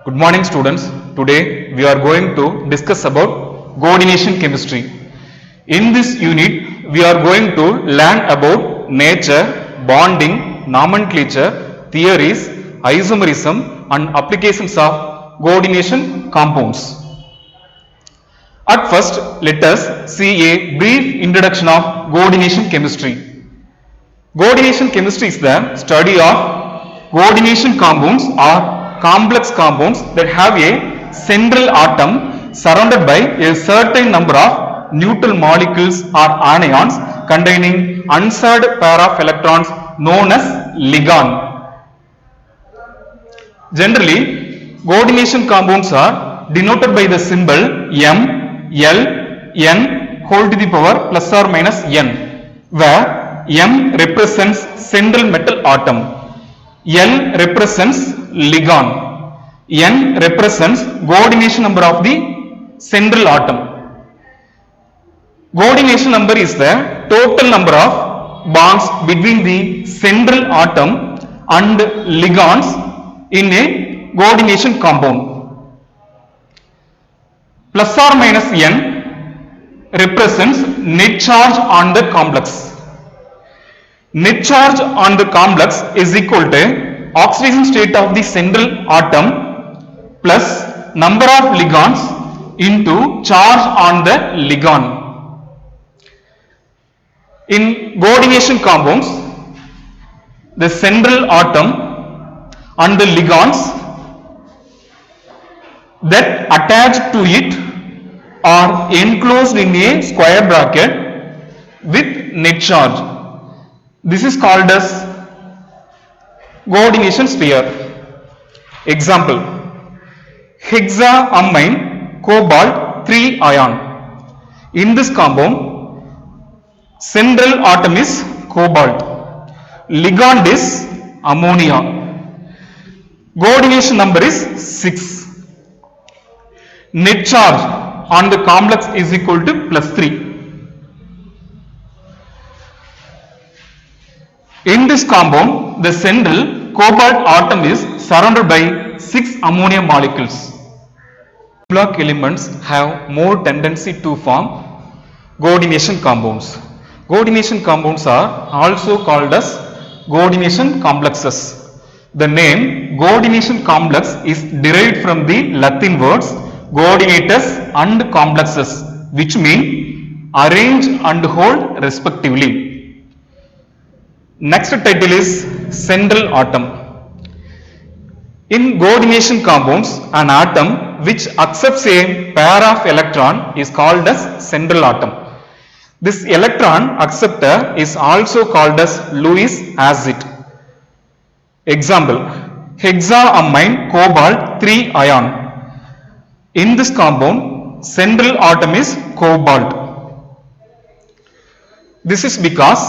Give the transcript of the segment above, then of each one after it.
Good morning students. Today we are going to discuss about coordination chemistry. In this unit we are going to learn about nature, bonding, nomenclature, theories, isomerism and applications of coordination compounds. At first let us see a brief introduction of coordination chemistry. Coordination chemistry is the study of coordination compounds or complex compounds that have a central atom surrounded by a certain number of neutral molecules or anions containing unshared pair of electrons known as ligand. Generally, coordination compounds are denoted by the symbol M, L, N whole to the power plus or minus N, where M represents central metal atom, L represents ligand, N represents coordination number of the central atom. Coordination number is the total number of bonds between the central atom and ligands in a coordination compound. Plus or minus N represents net charge on the complex. Net charge on the complex is equal to oxidation state of the central atom plus number of ligands into charge on the ligand. In coordination compounds, the central atom and the ligands that attach to it are enclosed in a square bracket with net charge. This is called as coordination sphere. Example: hexaamine cobalt 3 ion. In this compound, central atom is cobalt, ligand is ammonia. Coordination number is 6. Net charge on the complex is equal to plus 3. In this compound, the central cobalt atom is surrounded by 6 ammonia molecules. Block elements have more tendency to form coordination compounds. Coordination compounds are also called as coordination complexes. The name coordination complex is derived from the Latin words coordinates and complexes, which mean arrange and hold respectively. Next title is central atom. In coordination compounds, an atom which accepts a pair of electron is called as central atom. This electron acceptor is also called as Lewis acid. Example: hexaamine cobalt 3 ion. In this compound, central atom is cobalt. This is because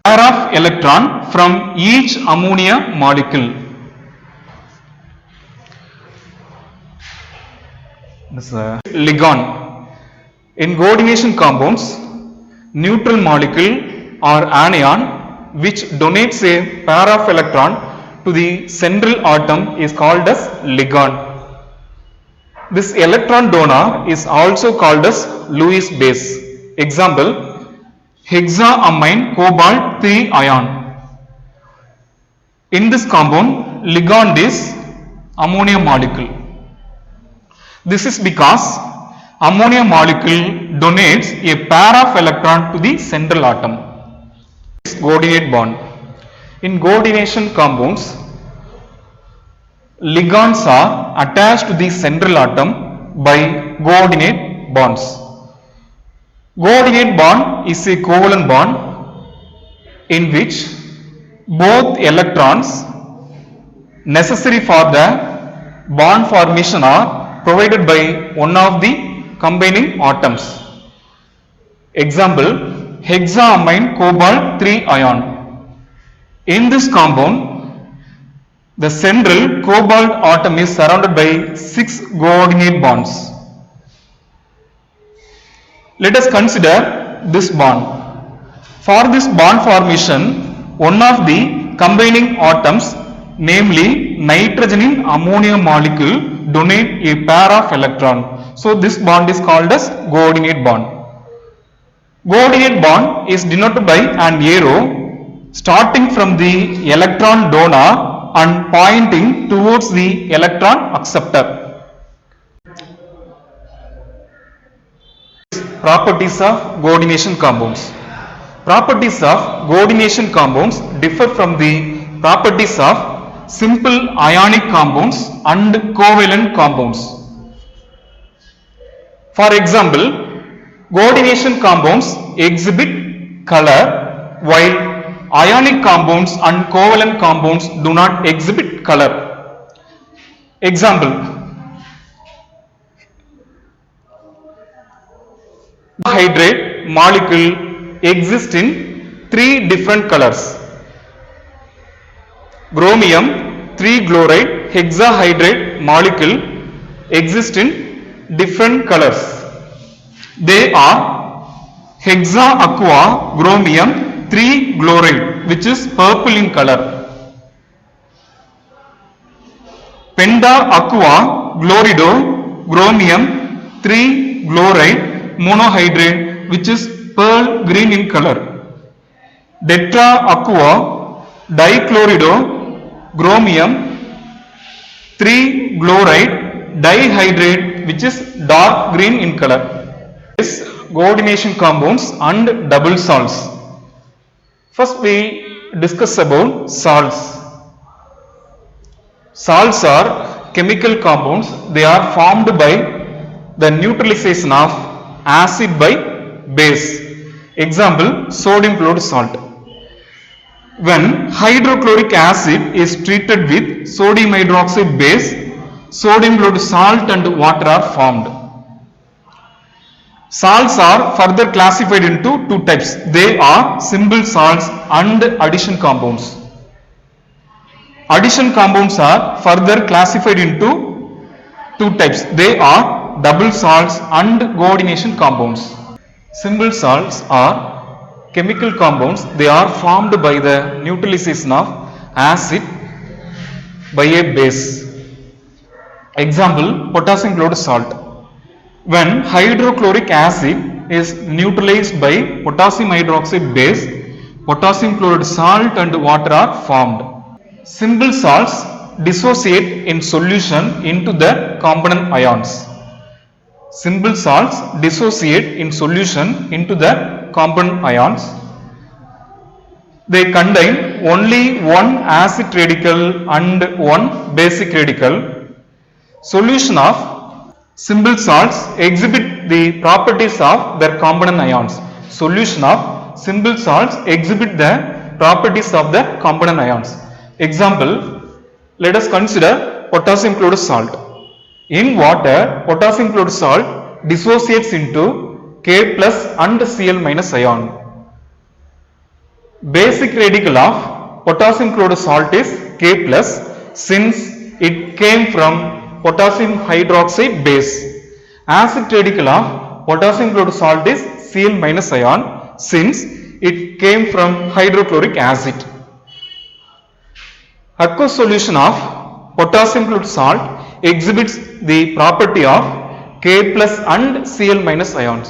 pair of electron from each ammonia molecule. This ligand. In coordination compounds, neutral molecule or anion which donates a pair of electron to the central atom is called as ligand. This electron donor is also called as Lewis base. Example: hexaamine cobalt 3 ion. In this compound, ligand is ammonia molecule. This is because ammonia molecule donates a pair of electron to the central atom. Coordinate bond. In coordination compounds, ligands are attached to the central atom by coordinate bonds. Coordinate bond is a covalent bond in which both electrons necessary for the bond formation are provided by one of the combining atoms. Example: hexaamine cobalt 3 ion. In this compound, the central cobalt atom is surrounded by 6 coordinate bonds. Let us consider this bond. For this bond formation, one of the combining atoms, namely nitrogen in ammonia molecule, donate a pair of electron. So this bond is called as coordinate bond. Coordinate bond is denoted by an arrow starting from the electron donor and pointing towards the electron acceptor. Properties of coordination compounds. Properties of coordination compounds differ from the properties of simple ionic compounds and covalent compounds. For example, coordination compounds exhibit color, while ionic compounds and covalent compounds do not exhibit color. Example: hydrate molecule exists in 3 different colors. Chromium 3-chloride hexahydrate molecule exists in different colors. They are hexa aqua chromium 3-chloride, which is purple in color. Penta aqua chlorido chromium 3-chloride monohydrate, which is pearl green in color. Tetra aqua dichlorido chromium 3-chloride dihydrate, which is dark green in color. This coordination compounds and double salts. First we discuss about salts. Salts are chemical compounds. They are formed by the neutralization of acid by base. Example: sodium chloride salt. When hydrochloric acid is treated with sodium hydroxide base, sodium chloride salt and water are formed. Salts are further classified into 2 types. They are simple salts and addition compounds. Addition compounds are further classified into 2 types. They are double salts and coordination compounds. Simple salts are chemical compounds. They are formed by the neutralization of acid by a base. Example: potassium chloride salt. When hydrochloric acid is neutralized by potassium hydroxide base, potassium chloride salt and water are formed. Simple salts dissociate in solution into the component ions. Simple salts dissociate in solution into the component ions. They contain only one acid radical and one basic radical. Solution of simple salts exhibit the properties of their component ions. Solution of simple salts exhibit the properties of the component ions. Example: let us consider potassium chloride salt. In water, potassium chloride salt dissociates into K plus and Cl minus ion. Basic radical of potassium chloride salt is K plus, since it came from potassium hydroxide base. Acid radical of potassium chloride salt is Cl minus ion, since it came from hydrochloric acid. Aqueous solution of potassium chloride salt exhibits the property of K plus and Cl minus ions.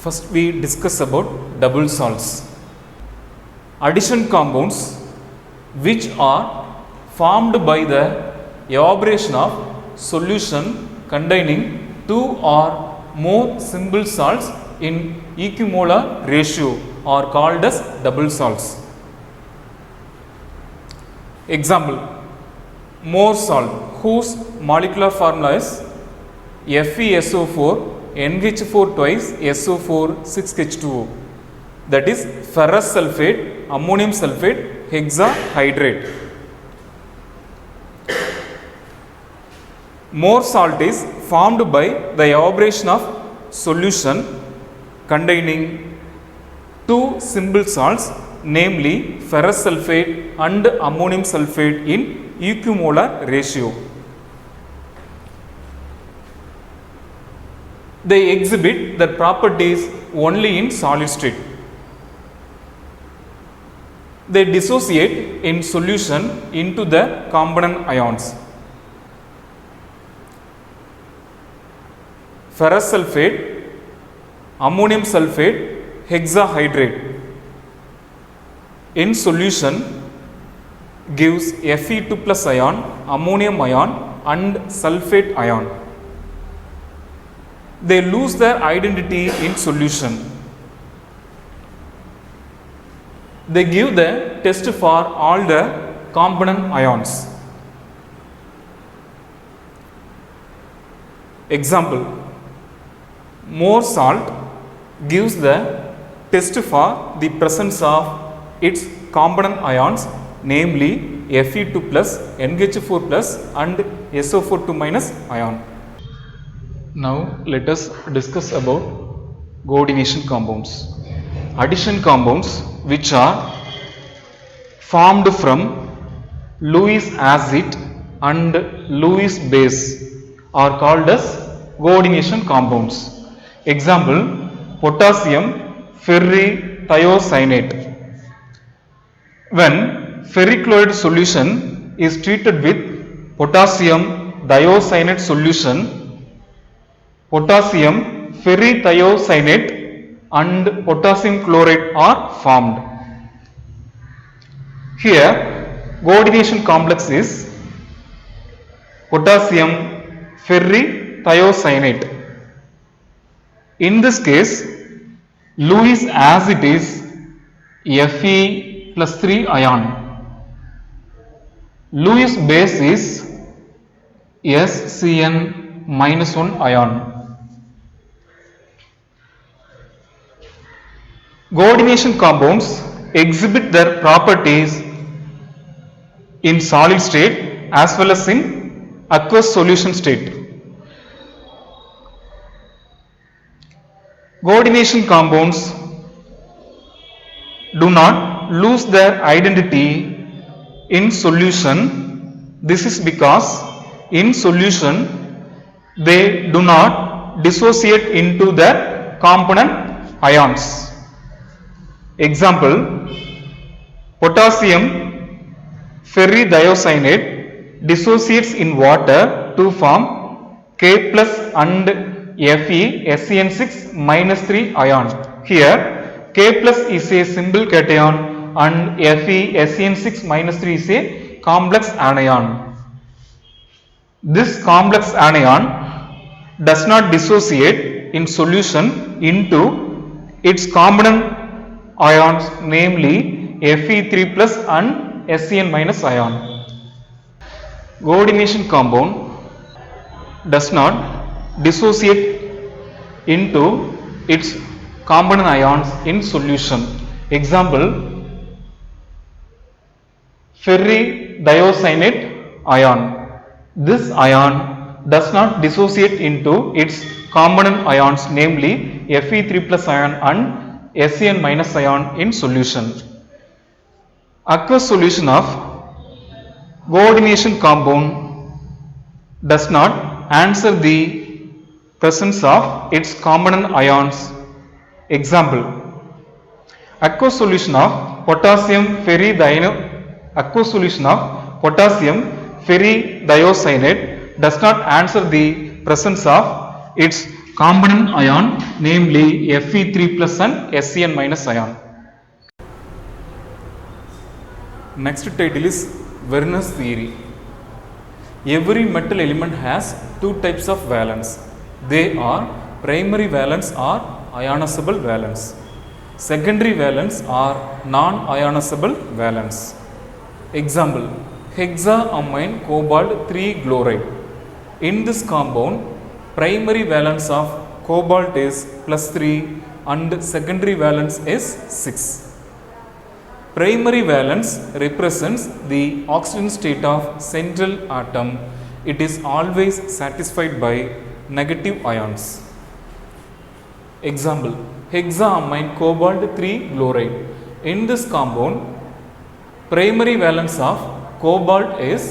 First we discuss about double salts. Addition compounds which are formed by the evaporation of solution containing 2 or more simple salts in equimolar ratio are called as double salts. Example: More salt, whose molecular formula is FeSO4 NH4 twice SO4 6H2O, that is ferrous sulfate ammonium sulfate hexahydrate. More salt is formed by the evaporation of solution containing 2 simple salts, namely ferrous sulfate and ammonium sulfate in equimolar ratio. They exhibit their properties only in solid state. they dissociate in solution into the component ions. Ferrous sulfate, ammonium sulfate, hexahydrate in solution gives Fe2 plus ion, ammonium ion and sulfate ion. They lose their identity in solution. They give the test for all the component ions. Example, more salt gives the test for the presence of its component ions, namely Fe2 plus, NH4 plus and SO42 minus ion. Now let us discuss about coordination compounds. Addition compounds which are formed from Lewis acid and Lewis base are called as coordination compounds. Example, potassium ferrithiocyanate. When ferrichloride solution is treated with potassium thiocyanate solution, potassium ferrithiocyanate and potassium chloride are formed. Here coordination complex is potassium ferrithiocyanate. In this case, Lewis acid is Fe plus 3 ion. Lewis base is SCN minus 1 ion. Coordination compounds exhibit their properties in solid state as well as in aqueous solution state. Coordination compounds do not lose their identity in solution. This is because in solution they do not dissociate into their component ions. Example, potassium ferrithiocyanate dissociates in water to form K plus and Fe SCN6 minus 3 ion. Here K plus is a simple cation and Fe SCN6 minus 3 is a complex anion. This complex anion does not dissociate in solution into its component ions, namely Fe3 plus and SCN minus ion. Coordination compound does not dissociate into its component ions in solution. Example, ferrithiocyanate ion. This ion does not dissociate into its component ions, namely Fe3 plus ion and SCN minus ion in solution. Aqueous solution of coordination compound does not answer the presence of its component ions. Example, aqueous solution of potassium ferrithiocyanate does not answer the presence of its component ion, namely Fe3 plus and SCN minus ion. Next title is Werner's theory. Every metal element has two types of valence. They are primary valence or ionizable valence. Secondary valence or non-ionizable valence. Example, hexaamine cobalt 3 chloride. In this compound, primary valence of cobalt is plus 3 and secondary valence is 6. Primary valence represents the oxygen state of central atom. It is always satisfied by negative ions. Example, hexaamine cobalt 3 chloride. In this compound, primary valence of cobalt is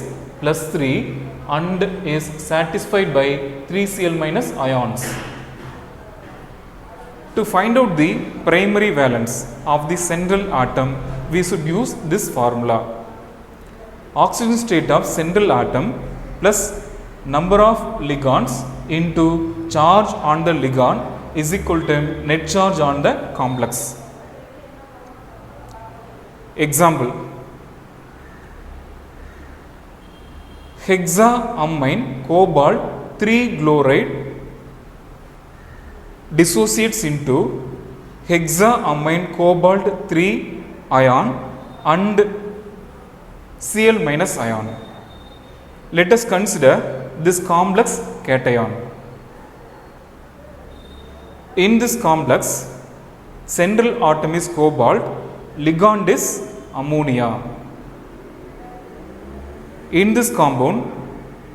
plus 3 and is satisfied by 3Cl minus ions. To find out the primary valence of the central atom, we should use this formula. Oxygen state of central atom plus number of ligands into charge on the ligand is equal to net charge on the complex. Example: hexaamine cobalt 3 chloride dissociates into hexaamine cobalt 3 ion and Cl minus ion. Let us consider this complex cation. In this complex, central atom is cobalt, ligand is ammonia. In this compound,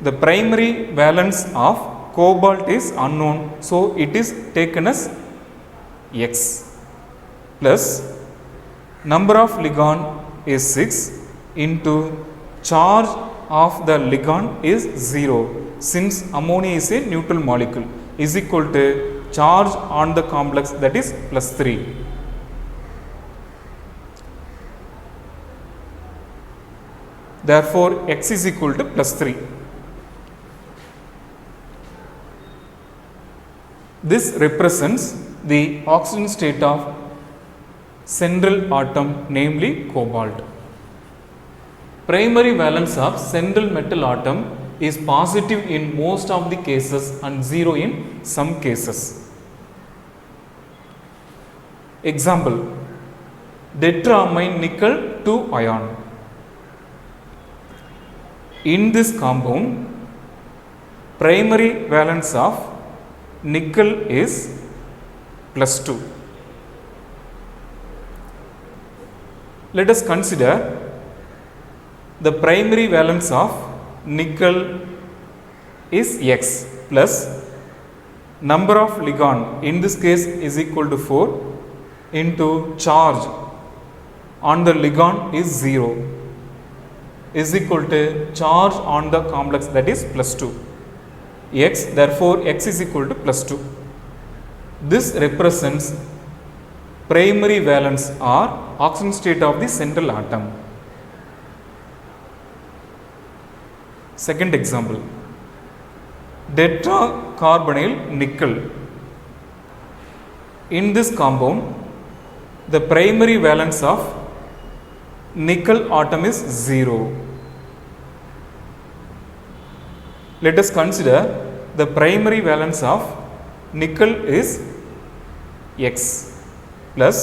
the primary valence of cobalt is unknown, so it is taken as X, plus number of ligand is 6 into charge of the ligand is 0, since ammonia is a neutral molecule, is equal to charge on the complex, that is plus 3. Therefore, X is equal to plus 3. This represents the oxygen state of central atom, namely cobalt. Primary valence of central metal atom is positive in most of the cases and 0 in some cases. Example: tetramine nickel 2 ion. In this compound, primary valence of nickel is plus 2. Let us consider the primary valence of nickel is X plus number of ligand, in this case is equal to 4, into charge on the ligand is 0, is equal to charge on the complex, that is plus 2. X, therefore X is equal to plus 2. This represents primary valence or oxygen state of the central atom. Second example: tetracarbonyl nickel. In this compound, the primary valence of nickel atom is 0. Let us consider the primary valence of nickel is X plus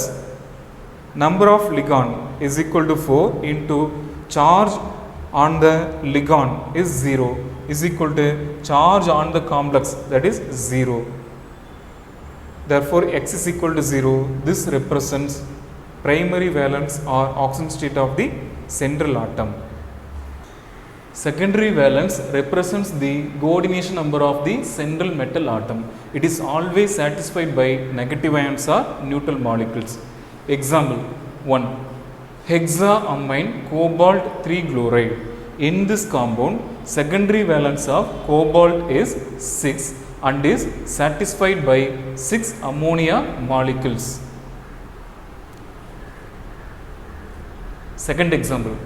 number of ligand is equal to 4 into charge on the ligand is 0, is equal to charge on the complex, that is 0. Therefore, X is equal to 0. This represents primary valence or oxygen state of the central atom. Secondary valence represents the coordination number of the central metal atom. It is always satisfied by negative ions or neutral molecules. Example 1: hexaamine cobalt 3 chloride. In this compound, secondary valence of cobalt is 6 and is satisfied by 6 ammonia molecules. Second example: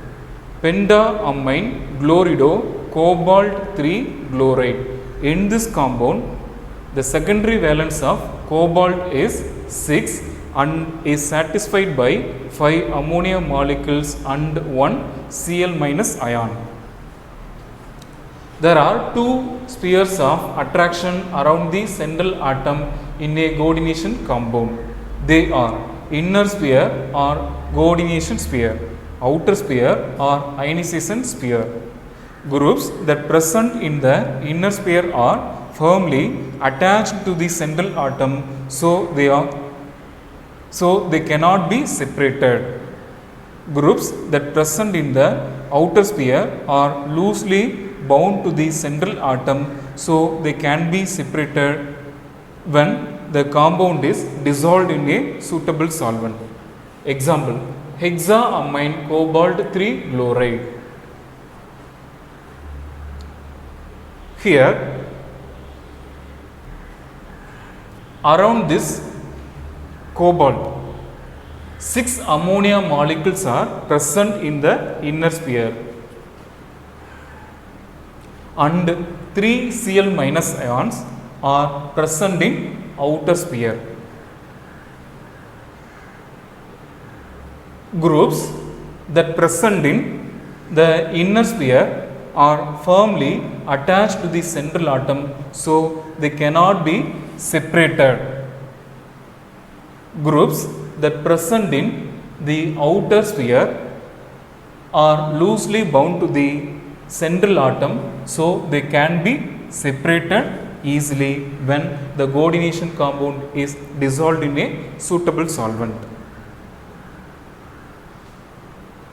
pentaamine chlorido cobalt 3 chloride. In this compound, the secondary valence of cobalt is 6 and is satisfied by 5 ammonia molecules and 1 Cl minus ion. There are 2 spheres of attraction around the central atom in a coordination compound. They are inner sphere or coordination sphere, outer sphere or ionization sphere. Groups that present in the inner sphere are firmly attached to the central atom, so they cannot be separated. Groups that present in the outer sphere are loosely bound to the central atom, so they can be separated when the compound is dissolved in a suitable solvent. Example: hexaamine cobalt 3 chloride. Here, around this cobalt. 6 ammonia molecules are present in the inner sphere and 3 Cl minus ions are present in outer sphere. Groups that present in the inner sphere are firmly attached to the central atom, so they cannot be separated. Groups that present in the outer sphere are loosely bound to the central atom, so they can be separated easily when the coordination compound is dissolved in a suitable solvent.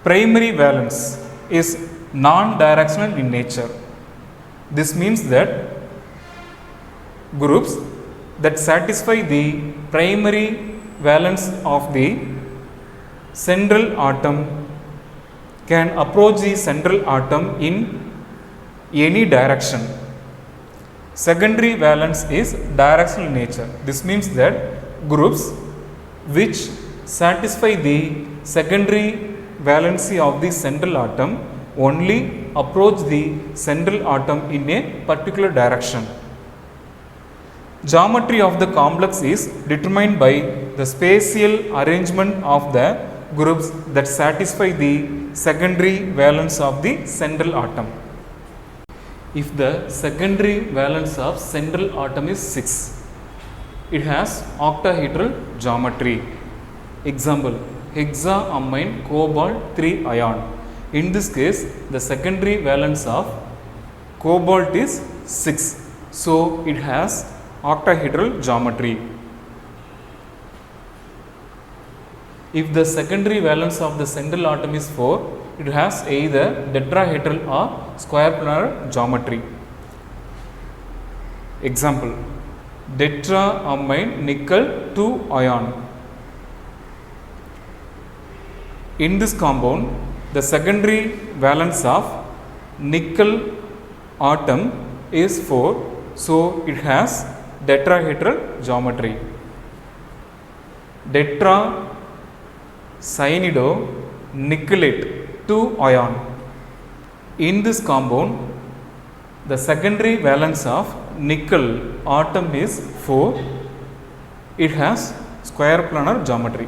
Primary valence is non-directional in nature. This means that groups that satisfy the primary valence of the central atom can approach the central atom in any direction. Secondary valence is directional in nature. This means that groups which satisfy the secondary valency of the central atom only approach the central atom in a particular direction. Geometry of the complex is determined by the spatial arrangement of the groups that satisfy the secondary valence of the central atom. If the secondary valence of central atom is 6, it has octahedral geometry. Example, hexaamine cobalt 3 ion. In this case, the secondary valence of cobalt is 6, so it has octahedral geometry. If the secondary valence of the central atom is 4, it has either tetrahedral or square planar geometry. Example, tetraamine nickel 2 ion. In this compound, the secondary valence of nickel atom is 4, so it has tetrahedral geometry. Tetracyanidonickellate 2 ion. In this compound, the secondary valence of nickel atom is 4. It has square planar geometry.